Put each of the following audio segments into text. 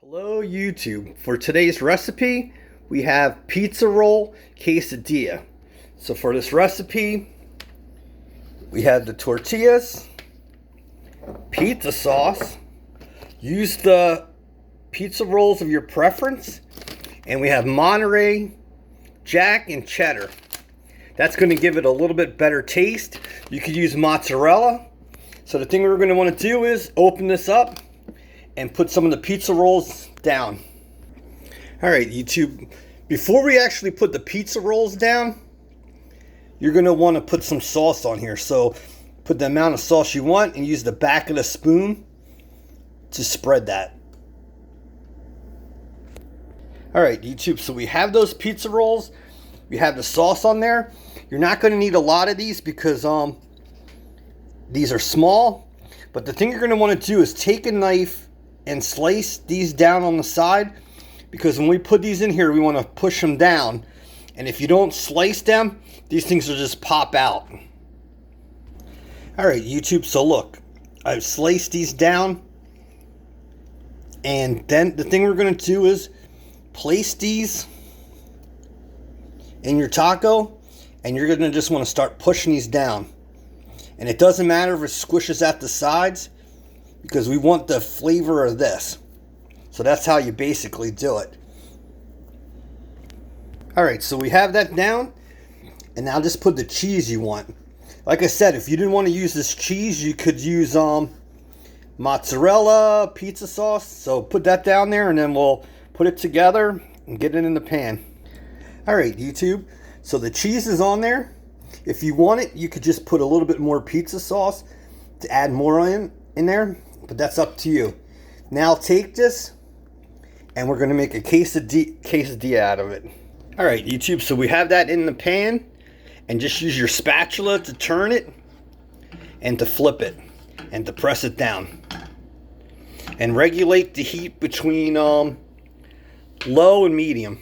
Hello YouTube. For today's recipe, we have pizza roll quesadilla. So for this recipe, we have the tortillas, pizza sauce, use the pizza rolls of your preference, and we have Monterey, Jack, and cheddar. That's going to give it a little bit better taste. You could use mozzarella. So the thing we're going to want to do is open this up and put some of the pizza rolls down. Alright YouTube, before we actually put the pizza rolls down, you're going to want to put some sauce on here. So put the amount of sauce you want and use the back of the spoon to spread that. Alright YouTube, so we have those pizza rolls. We have the sauce on there. You're not going to need a lot of these because these are small. But the thing you're going to want to do is take a knife and slice these down on the side, because when we put these in here, we want to push them down. And if you don't slice them, these things will just pop out. Alright YouTube, so look, I've sliced these down. And then the thing we're going to do is place these in your taco, and you're going to just want to start pushing these down. And it doesn't matter if it squishes at the sides, because we want the flavor of this. So that's how you basically do it. Alright, so we have that down. And now just put the cheese you want. Like I said, if you didn't want to use this cheese, you could use mozzarella, pizza sauce. So put that down there and then we'll put it together and get it in the pan. Alright YouTube, so the cheese is on there. If you want it, you could just put a little bit more pizza sauce to add more in there. But that's up to you. Now take this, and we're going to make a quesadilla out of it. Alright YouTube, so we have that in the pan. And just use your spatula to turn it, and to flip it, and to press it down. And regulate the heat between low and medium.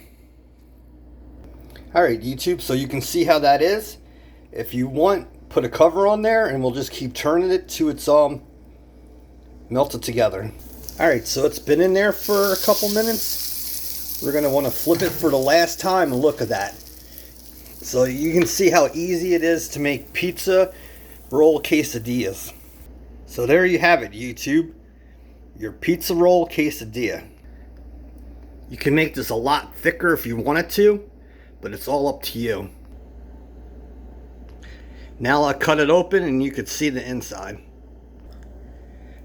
Alright YouTube, so you can see how that is. If you want, put a cover on there, and we'll just keep turning it to its melted together. Alright, so it's been in there for a couple minutes. We're going to want to flip it for the last time and look at that. So you can see how easy it is to make pizza roll quesadillas. So there you have it YouTube. Your pizza roll quesadilla. You can make this a lot thicker if you wanted to, but it's all up to you. Now I'll cut it open and you can see the inside.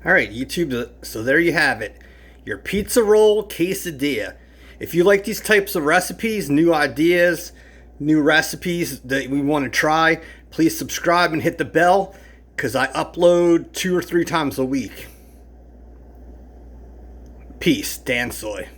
Alright YouTube, so there you have it. Your pizza roll quesadilla. If you like these types of recipes, new ideas, new recipes that we want to try, please subscribe and hit the bell, because I upload 2 or 3 times a week. Peace, Dan Soy.